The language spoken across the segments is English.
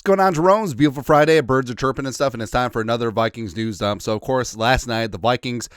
going on, Jerome's beautiful Friday? Birds are chirping and stuff, and it's time for another Vikings news dump. So, of course, last night, the Vikings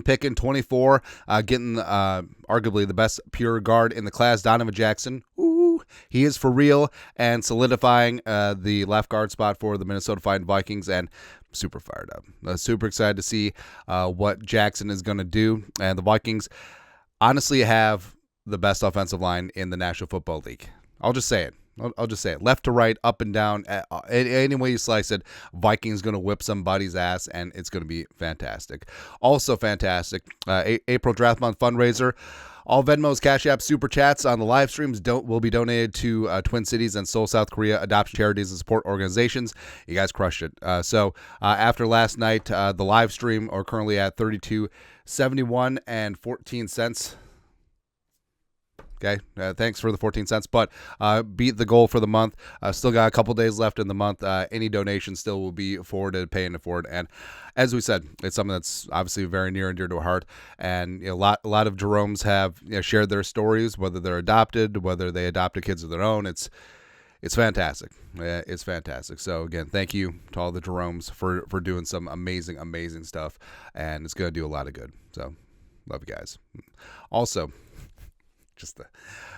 picking 24, getting arguably the best pure guard in the class, Donovan Jackson. Ooh, he is for real, and solidifying the left guard spot for the Minnesota Fighting Vikings, and super fired up. Super excited to see what Jackson is going to do. And the Vikings honestly have the best offensive line in the National Football League. I'll just say it. Left to right, up and down, any way you slice it, Vikings going to whip somebody's ass, and it's going to be fantastic. Also fantastic, April Draft Month fundraiser. All Venmos, Cash Apps, Super Chats on the live streams will be donated to Twin Cities and Seoul, South Korea adoption charities and support organizations. You guys crushed it. So after last night, the live stream are currently at $32.71 and 14 cents. Okay, thanks for the 14 cents, but beat the goal for the month. Still got a couple days left in the month. Any donation still will be forwarded, paying it forward. And as we said, it's something that's obviously very near and dear to our heart. And a lot of Jeromes have shared their stories, whether they're adopted, whether they adopted kids of their own. It's fantastic. It's fantastic. So again, thank you to all the Jeromes for doing some amazing stuff, and it's going to do a lot of good. So love you guys. Also,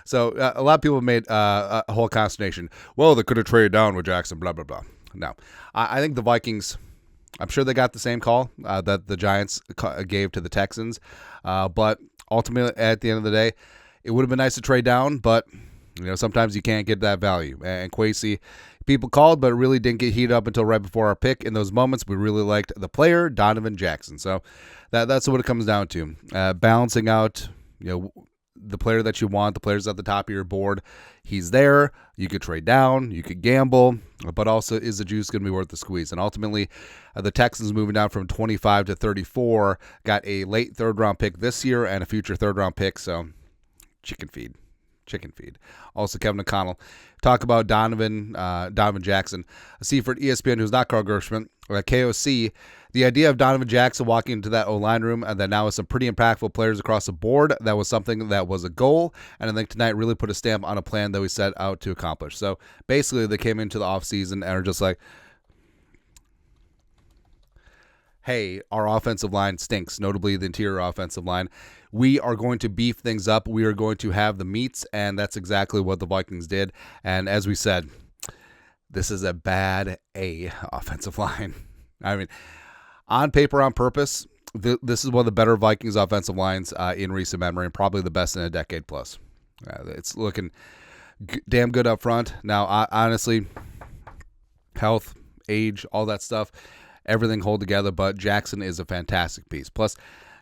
so a lot of people have made a whole consternation. Well, they could have traded down with Jackson, blah, blah, blah. No, I think the Vikings, I'm sure they got the same call that the Giants gave to the Texans. But ultimately, at the end of the day, it would have been nice to trade down, but sometimes you can't get that value. And Kwesi, people called, but it really didn't get heated up until right before our pick. In those moments, we really liked the player, Donovan Jackson. So that's what it comes down to. Balancing out, the player that you want, the players at the top of your board. He's there. You could trade down. You could gamble. But also, is the juice going to be worth the squeeze? And ultimately, the Texans moving down from 25 to 34 got a late third-round pick this year and a future third-round pick. So, chicken feed. Also, Kevin O'Connell. Talk about Donovan Jackson. See for ESPN, who's not Carl Gershman, KOC. The idea of Donovan Jackson walking into that O-line room and that now with some pretty impactful players across the board, that was something that was a goal. And I think tonight really put a stamp on a plan that we set out to accomplish. So basically, they came into the offseason and are just like, hey, our offensive line stinks, notably the interior offensive line. We are going to beef things up. We are going to have the meats, and that's exactly what the Vikings did. And as we said, this is a bad offensive line. I mean, on paper, on purpose, this is one of the better Vikings offensive lines in recent memory, and probably the best in a decade plus. It's looking damn good up front. Now, honestly, health, age, all that stuff, everything hold together, but Jackson is a fantastic piece. Plus,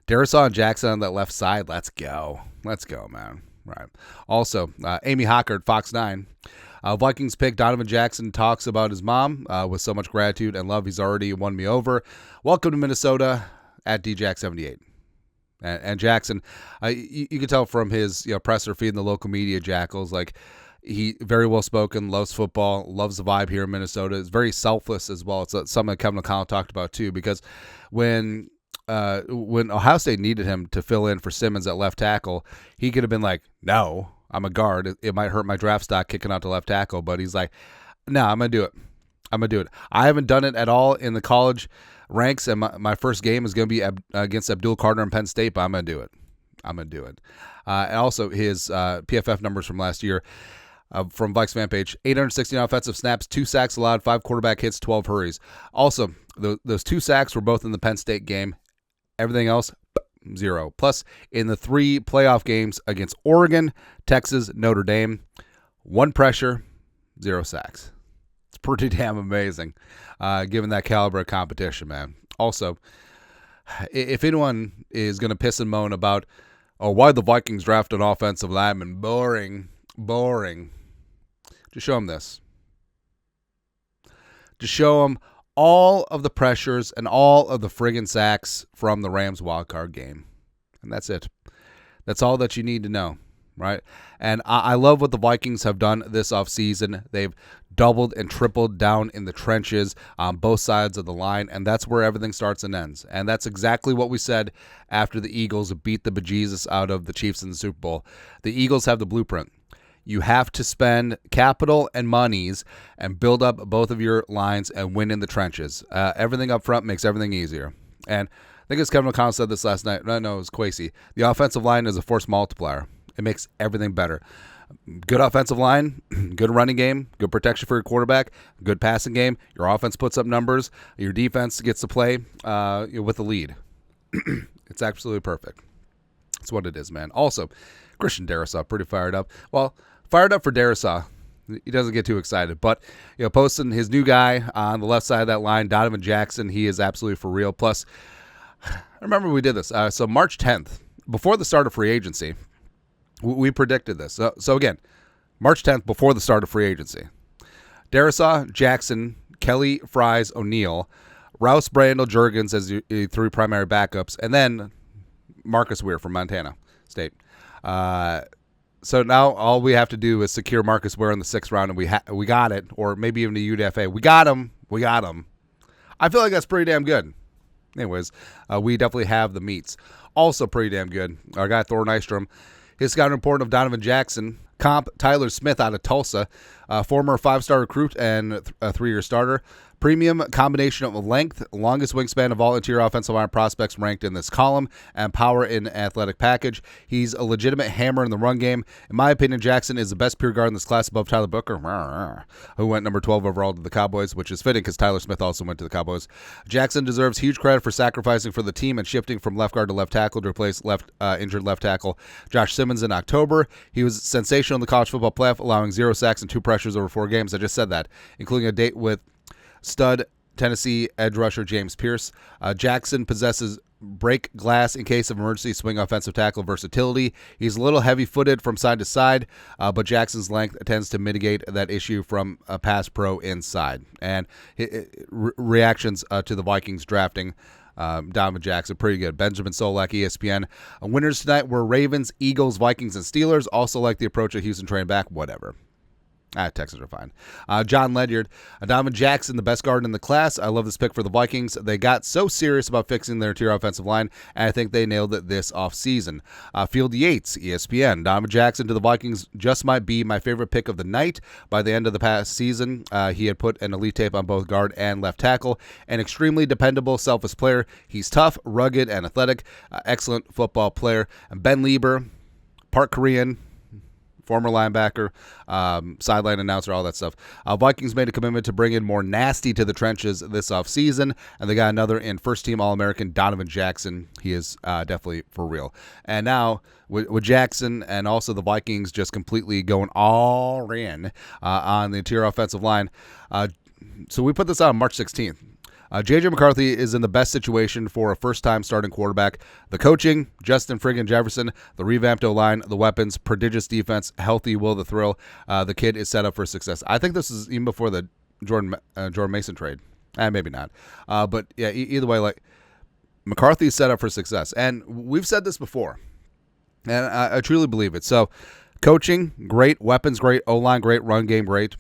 Darisaw and Jackson on that left side, let's go, man. Right. Also, Amy Hockert, Fox 9. Vikings pick Donovan Jackson talks about his mom with so much gratitude and love. He's already won me over. Welcome to Minnesota at DJack78. And Jackson, you can tell from his presser feeding the local media jackals, like he very well spoken, loves football, loves the vibe here in Minnesota. Is very selfless as well. It's something that Kevin O'Connell talked about too, because when Ohio State needed him to fill in for Simmons at left tackle, he could have been like, no, I'm a guard. It might hurt my draft stock kicking out to left tackle, but he's like, no, I'm going to do it. I haven't done it at all in the college ranks, and my first game is going to be against Abdul Carter in Penn State, but I'm going to do it. And also his PFF numbers from last year from Vikes fan page, 816 offensive snaps, 2 sacks allowed, 5 quarterback hits, 12 hurries. Also, those 2 sacks were both in the Penn State game. Everything else, 0. Plus, in the 3 playoff games against Oregon, Texas, Notre Dame, 1 pressure, 0 sacks. It's pretty damn amazing, given that caliber of competition, man. Also, if anyone is going to piss and moan about, why the Vikings draft an offensive lineman, boring, just show them this. Just show them all of the pressures and all of the friggin' sacks from the Rams wildcard game. And that's it. That's all that you need to know, right? And I love what the Vikings have done this offseason. They've doubled and tripled down in the trenches on both sides of the line, and that's where everything starts and ends. And that's exactly what we said after the Eagles beat the bejesus out of the Chiefs in the Super Bowl. The Eagles have the blueprint. You have to spend capital and monies and build up both of your lines and win in the trenches. Everything up front makes everything easier. And I think as Kevin O'Connell said this last night. No, it was Kwesi. The offensive line is a force multiplier. It makes everything better. Good offensive line, good running game, good protection for your quarterback, good passing game. Your offense puts up numbers. Your defense gets to play with the lead. It's absolutely perfect. That's what it is, man. Also, Christian Darrisaw, pretty fired up. Well, fired up for Darrisaw. He doesn't get too excited, but posting his new guy on the left side of that line, Donovan Jackson, he is absolutely for real. Plus, I remember we did this. So March 10th, before the start of free agency, we predicted this. So again, March 10th, before the start of free agency, Darrisaw, Jackson, Kelly, Fries, O'Neal, Rouse, Brandel, Juergens as your three primary backups, and then Marcus Weir from Montana State. So now all we have to do is secure Marcus Weir in the 6th round, and we got it, or maybe even the UDFA. We got him. I feel like that's pretty damn good. Anyways, we definitely have the meats. Also pretty damn good. Our guy Thor Nystrom. His scouting report of Donovan Jackson. Comp, Tyler Smith out of Tulsa. Former 5-star recruit and a 3-year starter. Premium combination of length, longest wingspan of all interior offensive line prospects ranked in this column, and power in athletic package. He's a legitimate hammer in the run game. In my opinion, Jackson is the best pure guard in this class above Tyler Booker, who went number 12 overall to the Cowboys, which is fitting because Tyler Smith also went to the Cowboys. Jackson deserves huge credit for sacrificing for the team and shifting from left guard to left tackle to replace injured left tackle Josh Simmons in October. He was sensational in the college football playoff, allowing 0 sacks and 2 pressures over 4 games. I just said that, including a date with stud Tennessee edge rusher James Pierce. Jackson possesses break glass in case of emergency swing offensive tackle versatility. He's a little heavy-footed from side to side, but Jackson's length tends to mitigate that issue from a pass pro inside. And reactions to the Vikings drafting Donovan Jackson, pretty good. Benjamin Solak, ESPN. Winners tonight were Ravens, Eagles, Vikings, and Steelers. Also like the approach of Houston trading back. Whatever. Texans are fine. John Ledyard. Donovan Jackson, the best guard in the class. I love this pick for the Vikings. They got so serious about fixing their interior offensive line, and I think they nailed it this offseason. Field Yates, ESPN. Donovan Jackson to the Vikings just might be my favorite pick of the night. By the end of the past season, he had put an elite tape on both guard and left tackle. An extremely dependable, selfless player. He's tough, rugged, and athletic. Excellent football player. And Ben Lieber, part Korean, former linebacker, sideline announcer, all that stuff. Vikings made a commitment to bring in more nasty to the trenches this offseason, and they got another in first-team All-American, Donovan Jackson. He is definitely for real. And now, with Jackson and also the Vikings just completely going all in on the interior offensive line, so we put this out on March 16th. J.J. McCarthy is in the best situation for a first-time starting quarterback. The coaching, Justin friggin' Jefferson, the revamped O-line, the weapons, prodigious defense, healthy Will the Thrill. The kid is set up for success. I think this is even before the Jordan Mason trade. Maybe not. But yeah, either way, like McCarthy is set up for success. And we've said this before, and I truly believe it. So coaching, great. Weapons, great. O-line, great. Run game, great.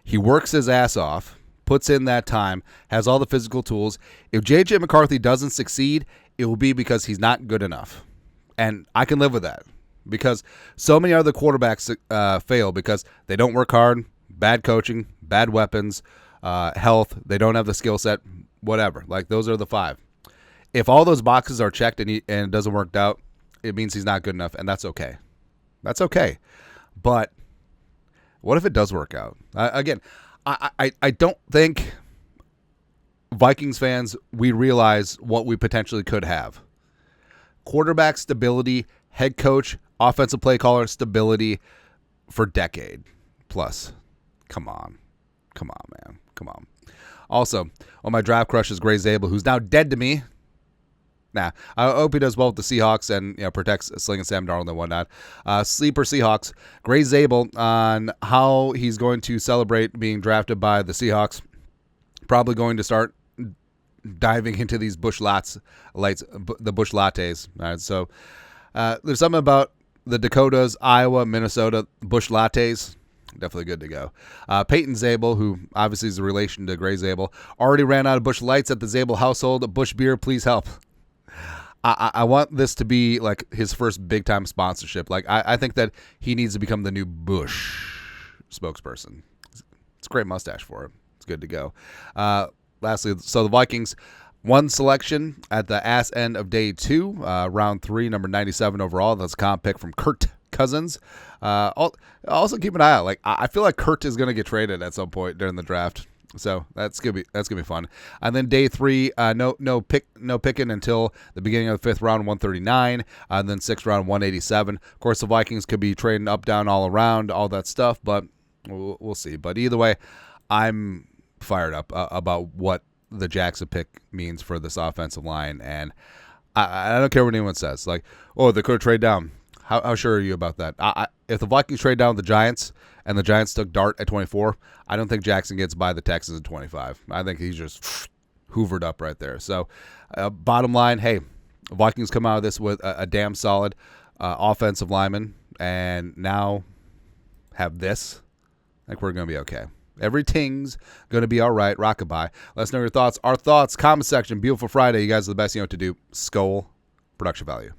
He works his ass off. Puts in that time, has all the physical tools. If J.J. McCarthy doesn't succeed, it will be because he's not good enough. And I can live with that because so many other quarterbacks fail because they don't work hard, bad coaching, bad weapons, health, they don't have the skill set, whatever. Like, those are the 5. If all those boxes are checked and it doesn't work out, it means he's not good enough, and that's okay. That's okay. But what if it does work out? Again, I don't think Vikings fans, we realize what we potentially could have. Quarterback stability, head coach, offensive play caller stability for decade plus. Come on, man. Come on. Also, on my draft crush is Gray Zabel, who's now dead to me. Nah, I hope he does well with the Seahawks and protects Sling and Sam Darnold and whatnot. Sleeper Seahawks. Gray Zabel on how he's going to celebrate being drafted by the Seahawks. Probably going to start diving into these Busch lattes. All right, so there's something about the Dakotas, Iowa, Minnesota Busch lattes. Definitely good to go. Peyton Zabel, who obviously is a relation to Gray Zabel, already ran out of Busch Lights at the Zabel household. Busch beer, please help. I want this to be like his first big time sponsorship. Like I think that he needs to become the new Bush spokesperson. It's a great mustache for him. It's good to go. Lastly, so the Vikings, one selection at the ass end of day 2, round 3, number 97 overall. That's a comp pick from Kirk Cousins. Also keep an eye out. Like I feel like Kurt is going to get traded at some point during the draft. So that's gonna be fun. And then day 3, no picking until the beginning of the 5th round, 139. And then 6th round, 187. Of course, the Vikings could be trading up, down, all around, all that stuff, but we'll see. But either way, I'm fired up about what the Jackson pick means for this offensive line, and I don't care what anyone says. Like, oh, they could trade down. How sure are you about that? If the Vikings trade down with the Giants and the Giants took Dart at 24, I don't think Jackson gets by the Texans at 25. I think he's just hoovered up right there. So, bottom line, hey, Vikings come out of this with a damn solid offensive lineman, and now have this. I think we're going to be okay. Everything's going to be all right. Rockabye. Let us know your thoughts. Our thoughts, comment section. Beautiful Friday. You guys are the best. You know what to do. Skull production value.